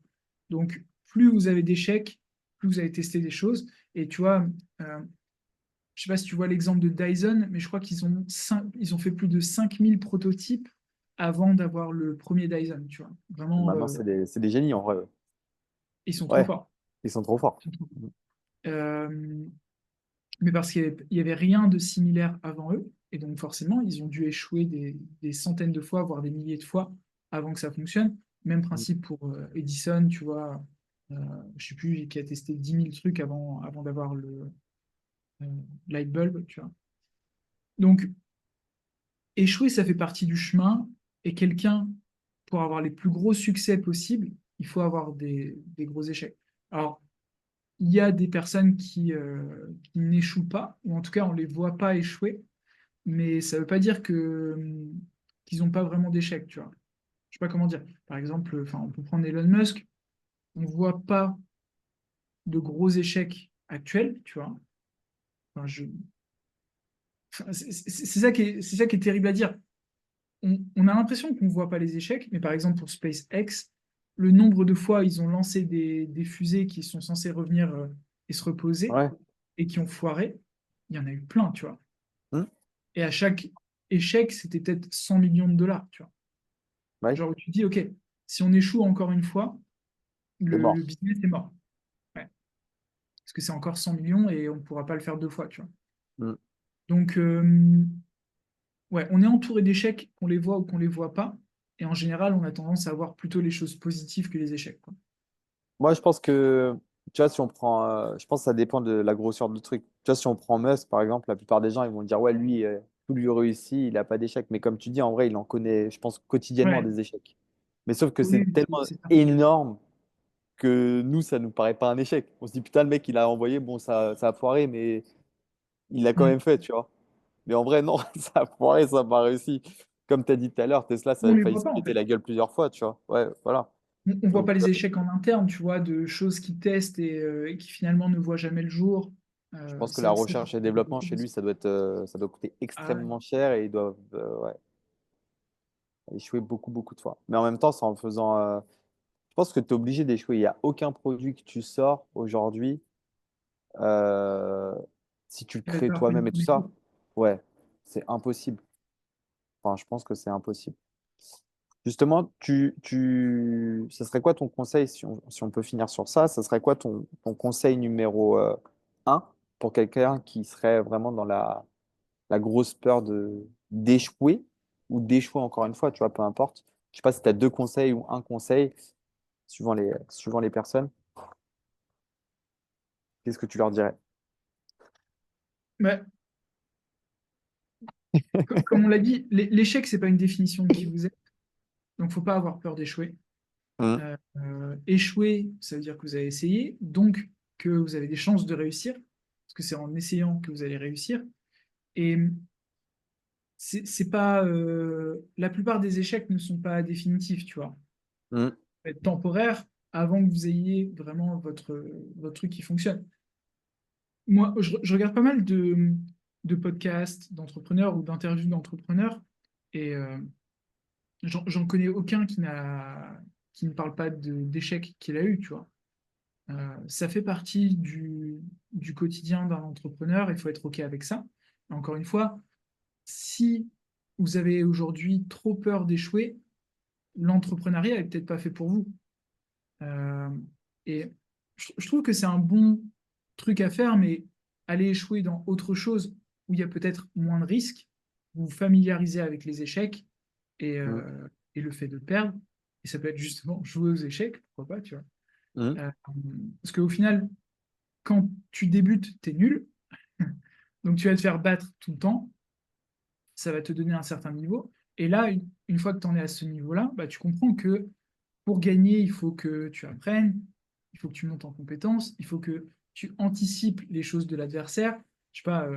Donc, plus vous avez d'échecs, plus vous avez testé des choses. Et tu vois, je sais pas si tu vois l'exemple de Dyson, mais je crois ils ont fait plus de 5000 prototypes avant d'avoir le premier Dyson, tu vois. Vraiment, Maintenant, c'est des génies en vrai. ils sont trop Ouais, forts. ils sont trop forts. Ils sont trop forts. Euh, mais parce qu'il y avait rien de similaire avant eux, et donc forcément, ils ont dû échouer des centaines de fois, voire des milliers de fois avant que ça fonctionne. Même principe pour Edison, tu vois, euh, je sais plus, qui a testé 10 000 trucs avant d'avoir le euh, light bulb, tu vois. Donc, échouer, ça fait partie du chemin, et quelqu'un, pour avoir les plus gros succès possibles, il faut avoir des gros échecs. Alors, il y a des personnes qui n'échouent pas, ou en tout cas, on ne les voit pas échouer, mais ça ne veut pas dire qu'ils n'ont pas vraiment d'échecs, tu vois. Je sais pas comment dire. Par exemple, enfin, on peut prendre Elon Musk, on ne voit pas de gros échecs actuels, tu vois. Enfin, enfin, c'est ça qui est terrible à dire. On a l'impression qu'on ne voit pas les échecs, mais par exemple pour SpaceX, le nombre de fois ils ont lancé des fusées qui sont censées revenir et se reposer Ouais. et qui ont foiré, il y en a eu plein, tu vois. Hmm. Et à chaque échec, c'était peut-être 100 millions de dollars, tu vois. Ouais, Genre, tu te dis, OK, si on échoue encore une fois, c'est le mort. business est mort. Ouais. Parce que c'est encore 100 millions et on ne pourra pas le faire deux fois, tu vois. Hmm. Donc, ouais, on est entouré d'échecs, qu'on les voit ou qu'on les voit pas. Et en général, on a tendance à voir plutôt les choses positives que les échecs, quoi. Moi, je pense que, tu vois, si on prend, je pense que ça dépend de la grosseur du truc. Tu vois, si on prend Musk, par exemple, la plupart des gens, ils vont dire, ouais, lui, tout lui réussit, il n'a pas d'échecs. Mais comme tu dis, en vrai, il en connaît, je pense, quotidiennement Ouais, des échecs. Mais sauf que oui, c'est tellement c'est ça. énorme que nous, ça nous paraît pas un échec. On se dit, putain, le mec, il a envoyé, bon, ça a foiré, mais il l'a quand Mm. même fait, tu vois. Mais en vrai, non, ça a foiré, ça n'a pas réussi. Comme tu as dit tout à l'heure, Tesla, ça On a ne les failli voit se pas, en péter fait. la gueule plusieurs fois, tu vois. Ouais, voilà. On ne voit Donc, pas les échecs en interne, tu vois, de choses qui testent et qui finalement ne voient jamais le jour. je pense que la C'est ça qui recherche et fait développement beaucoup chez de lui, ça. ça doit coûter Ah ouais. extrêmement cher et ils doivent ouais, échouer beaucoup, beaucoup de fois. Mais en même temps, c'est en faisant. Je pense que tu es obligé d'échouer. Il n'y a aucun produit que tu sors aujourd'hui, euh, si tu le Ça va crées être fait toi-même et tout tous les ça, coups. ouais, c'est impossible. Enfin, je pense que c'est impossible. Justement, ça serait quoi ton conseil, si on peut finir sur ça, ça serait quoi ton conseil numéro un pour quelqu'un qui serait vraiment dans la grosse peur d'échouer ou d'échouer encore une fois, tu vois, peu importe. Je sais pas si tu as deux conseils ou un conseil, suivant les personnes, qu'est-ce que tu leur dirais? Ouais. Comme on l'a dit, l'échec, c'est pas une définition de qui vous êtes. Donc, faut pas avoir peur d'échouer. Mhm. Échouer, ça veut dire que vous avez essayé, donc que vous avez des chances de réussir, parce que c'est en essayant que vous allez réussir. Et c'est pas, la plupart des échecs ne sont pas définitifs, tu vois. Mhm. Ça peut être temporaire avant que vous ayez vraiment votre truc qui fonctionne. Moi, je regarde pas mal de podcasts d'entrepreneurs ou d'interviews d'entrepreneurs, et j'en connais aucun qui ne parle pas d'échecs qu'il a eu, tu vois. Ça fait partie du quotidien d'un entrepreneur, il faut être OK avec ça. Encore une fois, si vous avez aujourd'hui trop peur d'échouer, l'entrepreneuriat n'est peut-être pas fait pour vous. Euh, et je trouve que c'est un bon truc à faire, mais aller échouer dans autre chose où il y a peut-être moins de risques, vous vous familiarisez avec les échecs Mhm. et le fait de perdre. Et ça peut être justement jouer aux échecs, pourquoi pas, tu vois. Mhm. Euh, Parce qu'au final, quand tu débutes, tu es nul. Donc tu vas te faire battre tout le temps. Ça va te donner un certain niveau. Et là, une fois que tu en es à ce niveau-là, bah, tu comprends que pour gagner, il faut que tu apprennes, il faut que tu montes en compétences, il faut que tu anticipes les choses de l'adversaire. Je sais pas,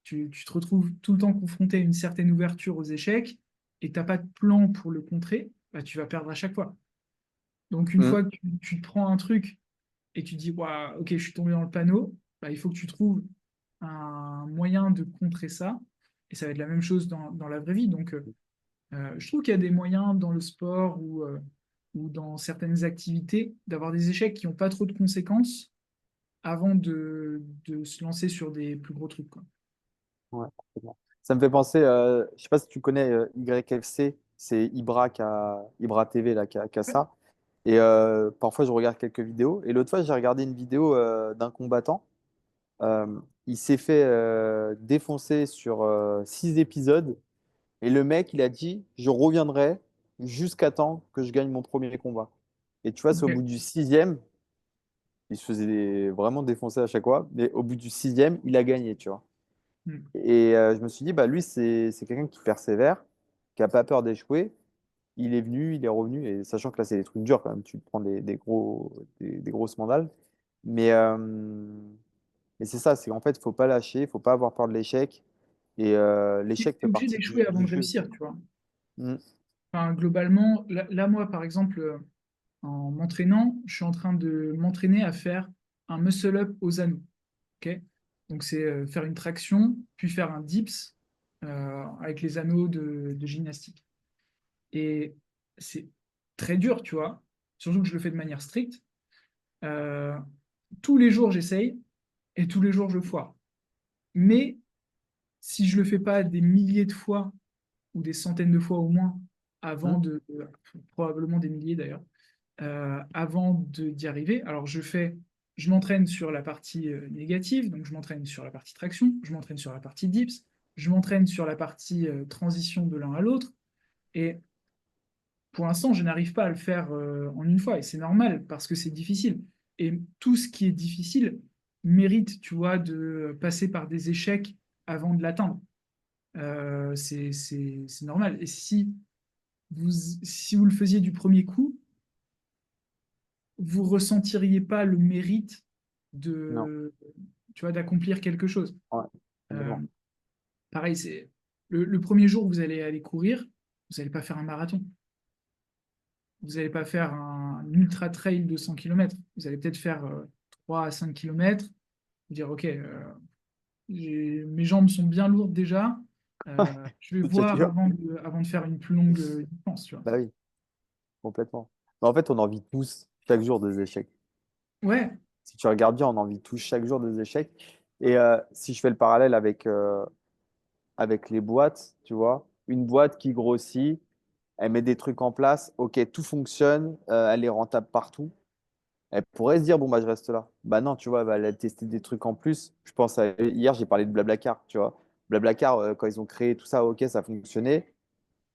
tu te retrouves tout le temps confronté à une certaine ouverture aux échecs et tu n'as pas de plan pour le contrer, bah, tu vas perdre à chaque fois. Donc une Mhm. fois que tu te prends un truc et tu dis, waouh, ok, je suis tombé dans le panneau, bah, il faut que tu trouves un moyen de contrer ça. Et ça va être la même chose dans la vraie vie. Donc, je trouve qu'il y a des moyens dans le sport ou dans certaines activités d'avoir des échecs qui n'ont pas trop de conséquences avant de se lancer sur des plus gros trucs, quoi. Ouais, complètement. Ça me fait penser, je sais pas si tu connais YFC, c'est Ibra TV là, qui a Ouais. ça. Et parfois, je regarde quelques vidéos. Et l'autre fois, j'ai regardé une vidéo d'un combattant. Euh, il s'est fait défoncer sur 6 épisodes. Et le mec, il a dit, je reviendrai jusqu'à temps que je gagne mon premier combat. Et tu vois, c'est au bout Ok. du sixième, il se faisait vraiment défoncer à chaque fois. Mais au bout du sixième, il a gagné, tu vois. Hmm. Et je me suis dit, bah, lui, c'est quelqu'un qui persévère, qui n'a pas peur d'échouer. Il est venu, il est revenu, et sachant que là, c'est des trucs durs quand même, tu te prends des grosses mandales. Mais, euh, mais c'est ça, c'est qu'en fait, il ne faut pas lâcher, il ne faut pas avoir peur de l'échec. Et Tu l'échec es fait obligé partie d'échouer avant du de jeu. réussir, tu vois. Mm. Enfin, globalement, là, moi, par exemple, en m'entraînant, je suis en train de m'entraîner à faire un muscle-up aux anneaux. Ok. Donc, c'est faire une traction, puis faire un dips avec les anneaux de gymnastique. Et c'est très dur, tu vois, surtout que je le fais de manière stricte. Euh, Tous les jours, j'essaye et tous les jours, je foire. Mais si je le fais pas des milliers de fois ou des centaines de fois au moins avant Mm. probablement des milliers d'ailleurs, avant d'y arriver, alors je m'entraîne sur la partie négative, donc je m'entraîne sur la partie traction, je m'entraîne sur la partie dips, je m'entraîne sur la partie transition de l'un à l'autre. Et pour l'instant, je n'arrive pas à le faire en une fois, et c'est normal parce que c'est difficile. Et tout ce qui est difficile mérite, tu vois, de passer par des échecs avant de l'atteindre. C'est normal. Et si vous le faisiez du premier coup, vous ressentiriez pas le mérite Non, de, tu vois, d'accomplir quelque chose. ouais, Euh, complètement. Pareil, c'est le premier jour où vous allez aller courir, vous n'allez pas faire un marathon. Vous n'allez pas faire un ultra trail de 100 km. Vous allez peut-être faire 3 à 5 km. Vous dire, OK, mes jambes sont bien lourdes déjà. Je vais C'est voir dur. avant de faire une plus longue distance, tu vois. Bah oui, complètement. Mais en fait, on en vit tous chaque jour des échecs. Ouais. Si tu regardes bien, on en vit tous chaque jour des échecs. Et si je fais le parallèle avec les boîtes, tu vois, une boîte qui grossit, elle met des trucs en place, ok, tout fonctionne, elle est rentable partout. Elle pourrait se dire, bon, bah, je reste là. Bah non, tu vois, elle va aller tester des trucs en plus. Je pense à, hier, j'ai parlé de Blablacar, tu vois. Blablacar, quand ils ont créé tout ça, ok, ça fonctionnait.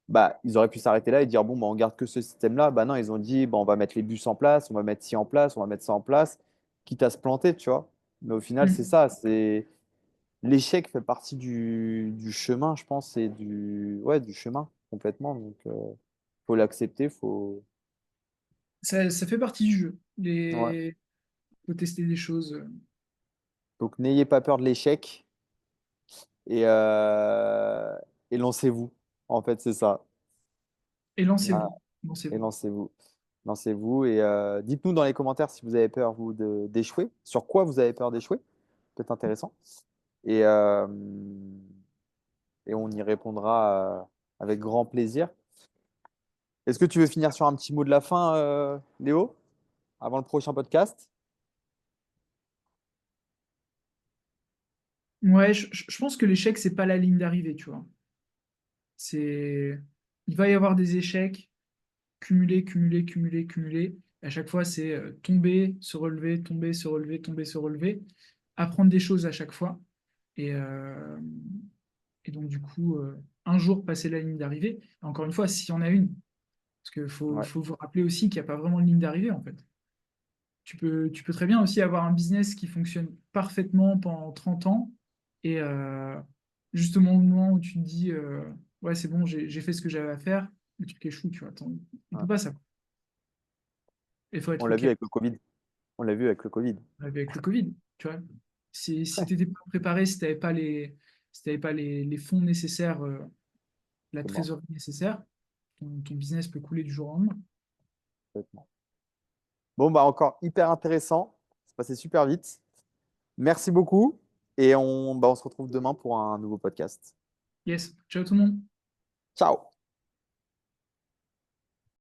Bah, ils auraient pu s'arrêter là et dire, bon, bah, on garde que ce système-là. Bah non, ils ont dit, bah, on va mettre les bus en place, on va mettre ci en place, on va mettre ça en place, quitte à se planter, tu vois. Mais au final, c'est Mm. ça, c'est l'échec fait partie du chemin, je pense, et ouais, du chemin complètement. Donc, faut l'accepter, faut. Ça fait partie du jeu. Ouais. Faut tester des choses. Donc, n'ayez pas peur de l'échec et, euh, et lancez-vous. En fait, c'est ça. Et Ah, lancez-vous. et Lancez-vous. lancez-vous. Lancez-vous et dites-nous dans les commentaires si vous avez peur, vous, d'échouer. Sur quoi vous avez peur d'échouer? Peut-être intéressant. Et, euh, et on y répondra avec grand plaisir. Est-ce que tu veux finir sur un petit mot de la fin, Léo, avant le prochain podcast? Ouais, je pense que l'échec, c'est pas la ligne d'arrivée, tu vois. C'est, il va y avoir des échecs, cumuler, cumuler, cumuler, cumuler. À chaque fois, c'est tomber, se relever, tomber, se relever, tomber, se relever, apprendre des choses à chaque fois. Et, euh, et donc, du coup, un jour passer la ligne d'arrivée. Encore une fois, s'il y en a une, parce qu'il Ouais, faut vous rappeler aussi qu'il n'y a pas vraiment de ligne d'arrivée, en fait. Tu peux très bien aussi avoir un business qui fonctionne parfaitement pendant 30 ans et juste au moment où tu te dis ouais, c'est bon, j'ai fait ce que j'avais à faire, le truc échoue, tu vois. On ouais. peut pas ça. Il faut On être l'a OK vu avec le Covid. On l'a vu avec le Covid. avec le Covid, tu vois. Si tu n'étais pas préparé, si t'avais pas les fonds nécessaires, la C'est mort. trésorerie nécessaire, ton business peut couler du jour au lendemain. Complètement. Bon, bah encore hyper intéressant. passé super vite. Merci beaucoup et on se retrouve demain pour un nouveau podcast. Yes, ciao tout le monde. Ciao!